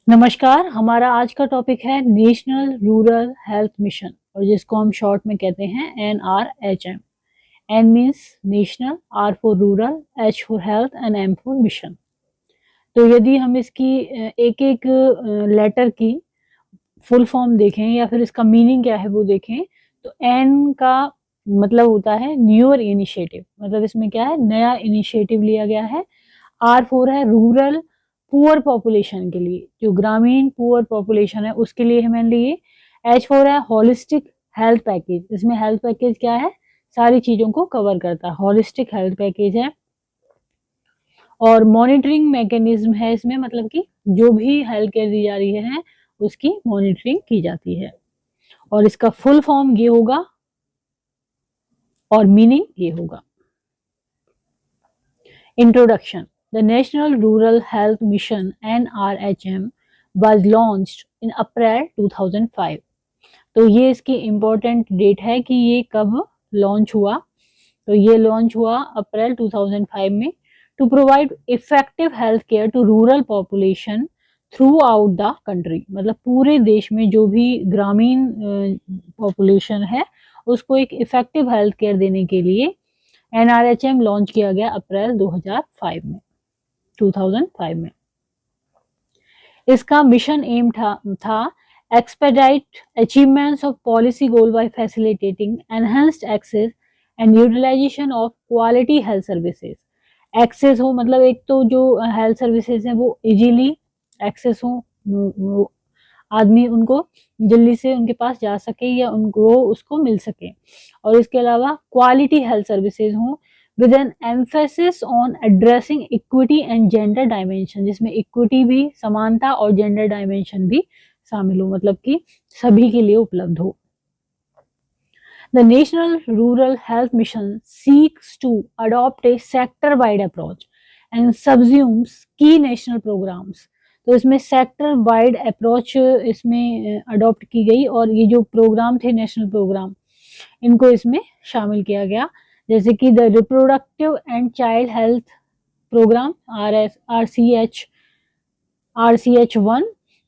नमस्कार, हमारा आज का टॉपिक है नेशनल रूरल हेल्थ मिशन और जिसको हम शॉर्ट में कहते हैं NRHM। N means national, R for rural, H for health and M for mission. तो यदि हम इसकी एक एक लेटर की फुल फॉर्म देखें या फिर इसका मीनिंग क्या है वो देखें, तो N का मतलब होता है न्यूअर इनिशिएटिव, मतलब इसमें क्या है, नया इनिशिएटिव लिया गया है। R फोर है रूरल पुअर पॉपुलेशन के लिए, जो ग्रामीण पुअर पॉपुलेशन है उसके लिए है मेनली ये। H फोर है होलिस्टिक हेल्थ पैकेज, इसमें हेल्थ पैकेज क्या है, सारी चीजों को कवर करता है, होलिस्टिक हेल्थ पैकेज है। और मॉनिटरिंग मैकेनिज्म है इसमें, मतलब कि जो भी हेल्थ केयर दी जा रही है उसकी मॉनिटरिंग की जाती है। और इसका फुल फॉर्म ये होगा और मीनिंग ये होगा। Introduction. The National Rural Health Mission NRHM was launched in April 2005। तो ये इसकी इम्पोर्टेंट डेट है कि ये कब लॉन्च हुआ, तो ये लॉन्च हुआ अप्रैल 2005 में। To provide effective health care to rural population throughout the country, मतलब पूरे देश में जो भी ग्रामीण पॉपुलेशन है उसको एक इफेक्टिव हेल्थ केयर देने के लिए NRHM लॉन्च किया गया अप्रैल 2005 में। इसका मिशन एम था expedite achievements of policy goal by facilitating enhanced access and utilisation of quality health services. Access हो मतलब एक तो जो हेल्थ सर्विसेज हैं वो इजीली एक्सेस हो, आदमी उनको जल्दी से उनके पास जा सके या उनको उसको मिल सके। और इसके अलावा क्वालिटी हेल्थ सर्विसेज हों with N emphasis on addressing equity and gender dimension, जिसमें इक्विटी भी, समानता और जेंडर डायमेंशन भी शामिल हो, मतलब कि सभी के लिए उपलब्ध हो। The National Rural Health Mission seeks to adopt a sector-wide approach and subsumes key national programs। तो इसमें सेक्टर वाइड अप्रोच इसमें अडॉप्ट की गई और ये जो प्रोग्राम थे, नेशनल प्रोग्राम, इनको इसमें शामिल किया गया, जैसे कि the reproductive and child health programme RCH1,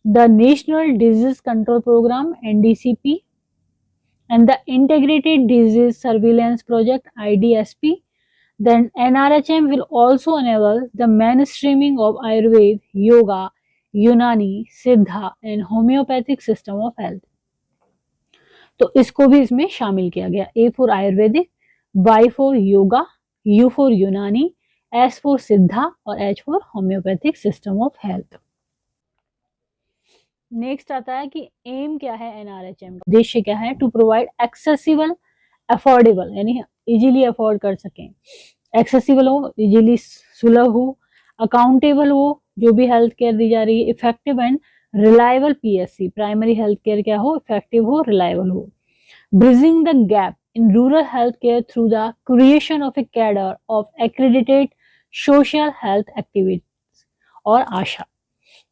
the national disease control programme NDCP, and the Integrated Disease Surveillance Project IDSP. Then NRHM will also enable the mainstreaming of Ayurveda, Yoga, Unani, Siddha and homeopathic system of health। तो इसको भी इसमें शामिल किया गया। A for Ayurvedic, Y for yoga, U for यूनानी, S for सिद्धा और H for homeopathic system of health. Next आता है कि एम क्या है NRHM का, उद्देश्य क्या है, टू प्रोवाइड एक्सेसिबल, अफोर्डेबल यानी इजीली अफोर्ड कर सकें, एक्सेसिबल हो, इजीली सुलभ हो, अकाउंटेबल हो जो भी हेल्थ केयर दी जा रही है, effective and reliable PSC, primary health care क्या हो, इफेक्टिव हो, रिलायबल हो, bridging the gap in rural health care through the creation of A cadre of accredited social health activities और आशा।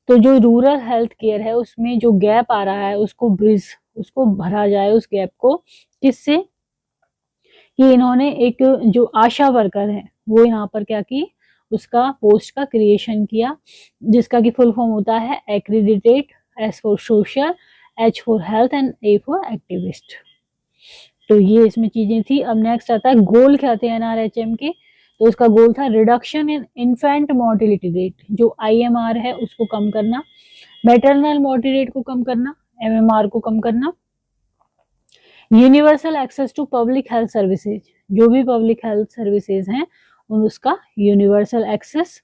तो जो रूरल हेल्थ केयर है उसमें जो गैप आ रहा है उसको भरा जाए, उस गैप को, किससे, कि इन्होंने एक जो आशा वर्कर है वो यहाँ पर क्या की, उसका पोस्ट का क्रिएशन किया, जिसका की फुल फॉर्म होता है accredited, S for social, H for health and A for activist. तो ये इसमें चीजें थी। अब नेक्स्ट आता है गोल क्या थे NRHM के, तो उसका गोल था reduction in infant mortality rate, जो IMR है उसको कम करना, मैटरनल मोर्टिलिटी रेट को कम करना, MMR को कम करना, universal access to public health services, जो भी पब्लिक हेल्थ सर्विसेज हैं उसका यूनिवर्सल एक्सेस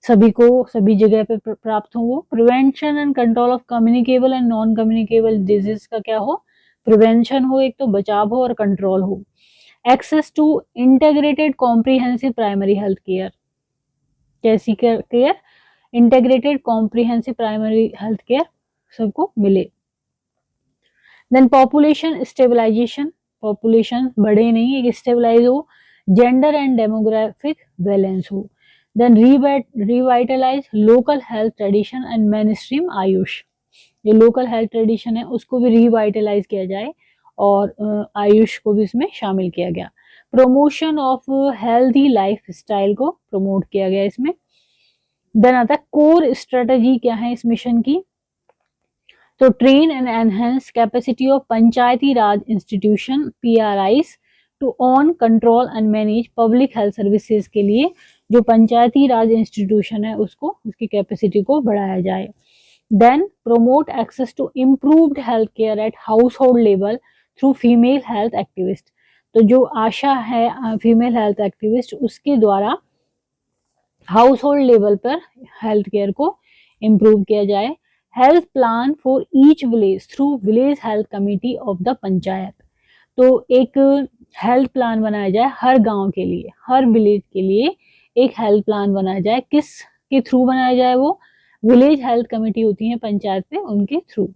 सभी को सभी जगह पे प्राप्त हो। Prevention and control of communicable and non communicable disease का क्या हो, प्रिवेंशन हो, एक तो बचाव हो और कंट्रोल हो। Access to integrated comprehensive primary health care, कैसी care, integrated comprehensive primary health care सबको मिले। देन पॉपुलेशन स्टेबलाइजेशन, पॉपुलेशन बढ़े नहीं, एक स्टेबलाइज हो, जेंडर एंड डेमोग्राफिक बैलेंस हो। Then revitalise local health tradition and mainstream AYUSH, जो लोकल हेल्थ ट्रेडिशन है उसको भी रिवाइटलाइज किया जाए और आयुष को भी इसमें शामिल किया गया। Promotion of healthy life style को प्रमोट किया गया इसमें। देन आता है कोर स्ट्रेटजी क्या है इस मिशन की, तो train and enhance capacity of panchayati raj institution PRIs to own control and manage public health services के लिए जो पंचायती राज इंस्टीट्यूशन है उसको उसकी कैपेसिटी को बढ़ाया जाए। Then promote access to improved health care at household level through female health activist. तो जो आशा है फीमेल हेल्थ एक्टिविस्ट उसके द्वारा हाउस होल्ड लेवल पर हेल्थ केयर को इम्प्रूव किया जाए। Health plan for each village through village health committee of the panchayat. तो एक हेल्थ प्लान बनाया जाए हर गांव के लिए, हर विलेज के लिए एक हेल्थ प्लान बनाया जाए। किस के थ्रू बनाया जाए? वो विलेज हेल्थ कमेटी होती है पंचायत में, उनके through.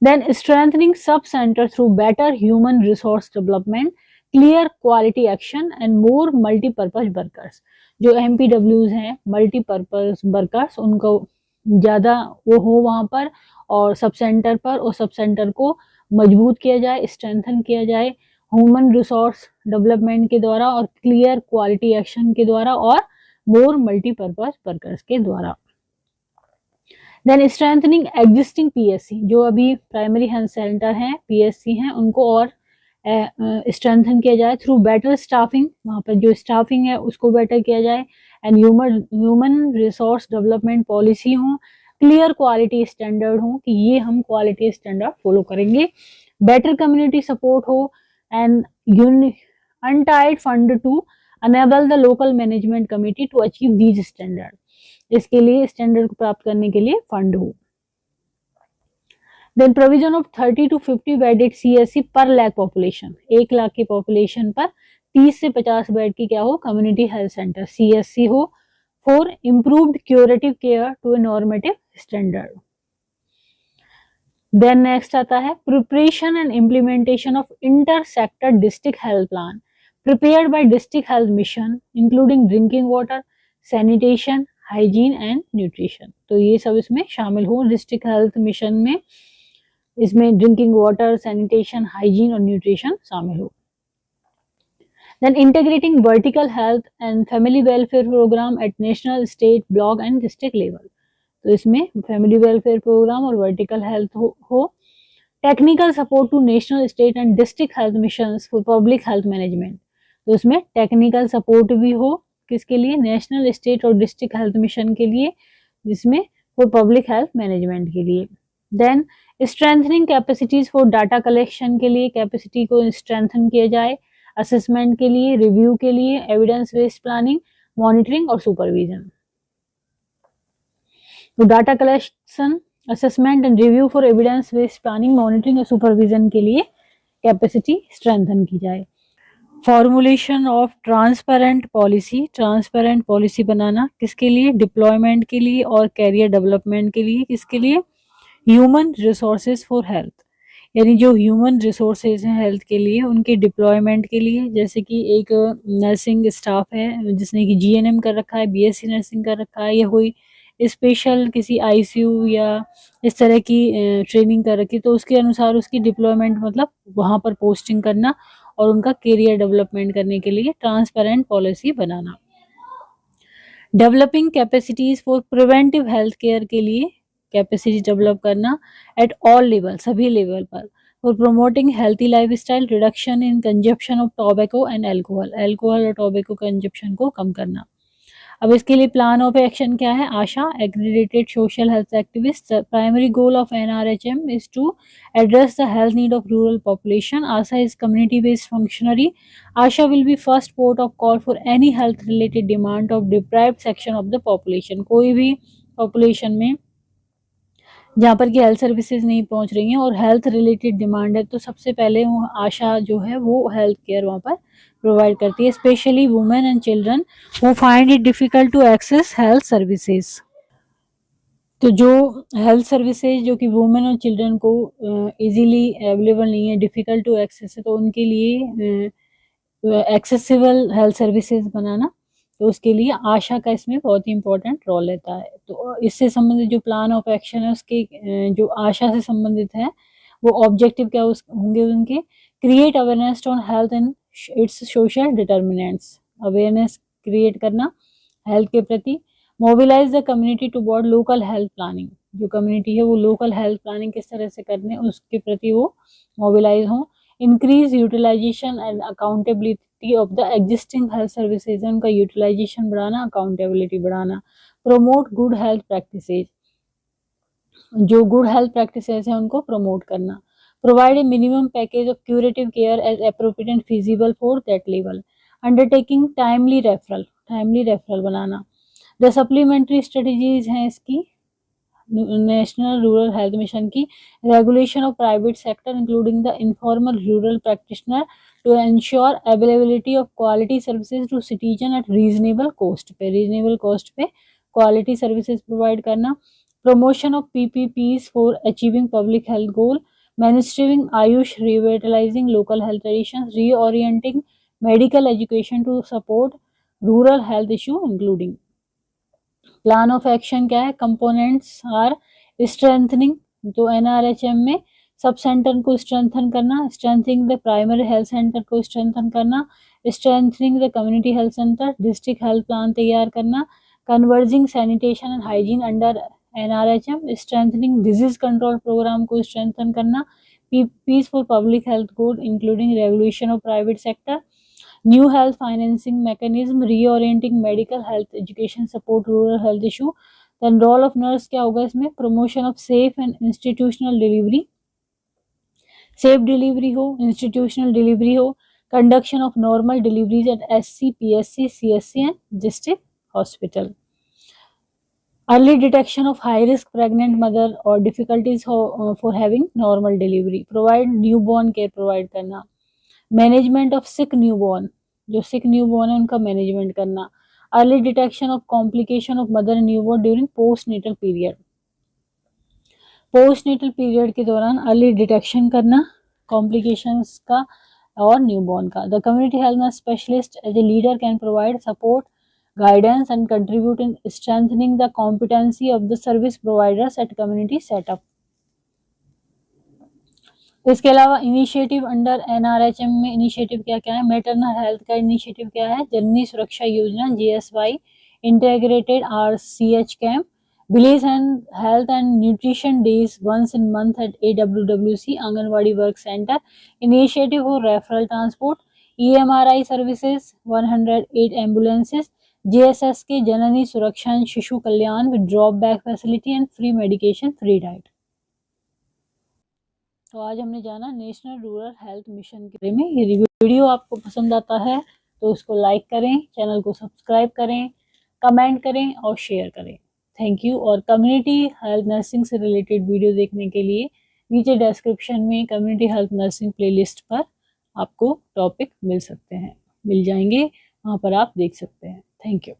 Then strengthening sub-center through better human resource development, clear quality action and more multi-purpose workers। जो MPWs हैं multi-purpose workers, उनको ज़्यादा वो हो वहाँ पर और सब सेंटर पर, और सब सेंटर को मजबूत किया जाए, स्ट्रेंथन किया जाए ह्यूमन रिसोर्स डेवलपमेंट के द्वारा और क्लियर क्वालिटी एक्शन के द्वारा और मोर मल्टीपर्पज वर्कर्स के द्वारा। देन स्ट्रेंथनिंग एग्जिस्टिंग PSC, जो अभी प्राइमरी हेल्थ सेंटर हैं PSC हैं उनको और स्ट्रेंथन किया जाए थ्रू बेटर स्टाफिंग, वहाँ पर जो स्टाफिंग है उसको बेटर किया जाए and human resource development policy हो, क्लियर क्वालिटी स्टैंडर्ड हो कि ये हम क्वालिटी स्टैंडर्ड फॉलो करेंगे, बेटर कम्युनिटी सपोर्ट हो and untied fund to enable the local management committee to achieve these standard. इसके लिए स्टैंडर्ड को प्राप्त करने के लिए फंड हो। Then provision of 30 to 50 bedded CSC पर लाख पॉपुलेशन, 1 लाख की पॉपुलेशन पर 30 से 50 बेड की क्या हो? कम्युनिटी हेल्थ सेंटर CSC हो for improved curative care to a normative standard. Then next आता है preparation and implementation of inter sector district health plan prepared by district health mission including drinking water, sanitation, hygiene and nutrition. तो ये सब इसमें शामिल हो district health mission में, इसमें ड्रिंकिंग वाटर, सैनिटेशन, हाइजीन और न्यूट्रिशन शामिल हो। Then integrating vertical health and family welfare programme at national, state, block and district level. तो इसमें फैमिली वेलफेयर प्रोग्राम और वर्टिकल हेल्थ हो। Technical support to national, state and district health mission for public health management. तो इसमें technical support भी हो, किसके लिए? नेशनल, स्टेट और डिस्ट्रिक्ट हेल्थ मिशन के लिए, जिसमें फॉर पब्लिक हेल्थ मैनेजमेंट के लिए। Then strengthening capacities for data collection के लिए कैपेसिटी को स्ट्रेंथन किया जाए, असेसमेंट के लिए, रिव्यू के लिए, एविडेंस बेस्ड प्लानिंग, मॉनिटरिंग और सुपरविजन। तो data collection, assessment and review for evidence based planning, monitoring और सुपरविजन के लिए कैपेसिटी स्ट्रेंथन की जाए। फॉर्मुलेशन ऑफ ट्रांसपेरेंट पॉलिसी बनाना, किसके लिए? डिप्लॉयमेंट के लिए और कैरियर डेवलपमेंट के लिए। किसके लिए? ह्यूमन रिसोर्सेज फॉर हेल्थ, यानी जो ह्यूमन रिसोर्सेज हैं हेल्थ के लिए, उनके डिप्लॉयमेंट के लिए। जैसे कि एक नर्सिंग स्टाफ है जिसने कि GNM कर रखा है, BSc नर्सिंग कर रखा है, या कोई स्पेशल किसी ICU या इस तरह की ट्रेनिंग कर रखी, तो उसके अनुसार उसकी डिप्लॉयमेंट मतलब वहाँ पर पोस्टिंग करना और उनका करियर डेवलपमेंट करने के लिए transparent policy banana. Developing capacities for preventive health care के लिए कैपेसिटी डेवलप करना एट ऑल लेवल, सभी लेवल पर। For promoting healthy lifestyle, reduction in consumption of tobacco and alcohol और टोबैको कंजप्शन को कम करना। अब इसके लिए प्लान ऑफ एक्शन क्या है? ASHA, accredited social health activist. Primary goal of NRHM is to address the health need of rural population. ASHA is community based functionary. ASHA will be first port of call for any health related demand of deprived section of the population. कोई भी population में जहाँ पर कि health services नहीं पहुँच रही हैं और हेल्थ रिलेटेड डिमांड है, तो सबसे पहले वो आशा जो है वो हेल्थ केयर वहाँ पर प्रोवाइड करती है, specially women and children who find it difficult to access health services. तो जो हेल्थ सर्विसेज जो कि वुमेन और चिल्ड्रन को इजीली अवेलेबल नहीं है, डिफिकल्ट टू एक्सेस है, तो उनके लिए एक्सेसिबल हेल्थ सर्विसेज बनाना, तो उसके लिए आशा का इसमें बहुत ही इंपॉर्टेंट रोल रहता है। तो इससे संबंधित जो प्लान ऑफ एक्शन है उसके जो आशा से संबंधित है वो ऑब्जेक्टिव क्या होंगे उनके? Create awareness on health and its social determinants, awareness create करना हेल्थ के प्रति। Mobilise the community to board local health planning, जो कम्युनिटी है वो लोकल हेल्थ प्लानिंग किस तरह से करने उसके प्रति वो मोबिलाइज हों। Increase utilisation and accountability of the existing health services, उनका यूटिलाइजेशन बढ़ाना, अकाउंटेबिलिटी बढ़ाना। प्रमोट गुड हेल्थ प्रैक्टिसेज, जो गुड हेल्थ प्रैक्टिसेस हैं उनको प्रमोट करना। Provide a minimum package of curative care as appropriate and feasible for that level. Undertaking timely referral बनाना। The supplementary strategies हैं इसकी नेशनल रूरल हेल्थ मिशन की। Regulation of private sector including the informal rural practitioner to ensure availability of quality services to citizen at reasonable cost पे quality services provide करना। Promotion of PPPs for achieving public health goal. Mainstreaming AYUSH, revitalising local health traditions, reorienting medical education to support rural health issue including. Plan of action क्या है? Components are strengthening, तो NRHM में sub centre को strengthen करना, strengthening the primary health centre को strengthen करना, strengthening the community health centre, district health plan तैयार करना, converging sanitation and hygiene under NRHM, strengthening disease control programme को strengthen करना, PPPs for public health goal including regulation of private sector, new health financing mechanism, reorienting medical health education support rural health issue. Then role of nurse क्या होगा इसमें? Promotion of safe and institutional delivery, safe delivery हो, institutional delivery हो, conduction of normal deliveries at SC, PSC, CSC and district hospital. Early detection of high risk pregnant mother और difficulties for having normal delivery. Provide newborn care provide करना। Management of sick newborn, जो सिक newborn है उनका management करना। Early detection of complication of mother and newborn during postnatal period, postnatal period के दौरान early detection करना complications का और न्यूबॉर्न का। The community health nurse specialist as a leader can provide support, guidance and contribute in strengthening the competency of the service providers at community setup। इसके अलावा initiative under NRHM में initiative क्या क्या है? Maternal health का initiative क्या है? जननी Suraksha Yojana JSY, integrated RCH camp, village and health and nutrition days once in month at AWWC anganwadi work centre, initiative for referral transport, EMRI services, 108 ambulances, JSS के Janani Suraksha and Shishu Kalyan with drop back facility and free medication, free diet. तो आज हमने जाना national rural health mission के बारे में। ये video आपको पसंद आता है तो उसको लाइक करें, चैनल को सब्सक्राइब करें, कमेंट करें और शेयर करें। Thank you. और कम्युनिटी हेल्थ नर्सिंग से रिलेटेड वीडियो देखने के लिए नीचे डिस्क्रिप्शन में कम्युनिटी हेल्थ नर्सिंग प्लेलिस्ट पर आपको टॉपिक मिल जाएंगे, वहाँ पर आप देख सकते हैं। Thank you.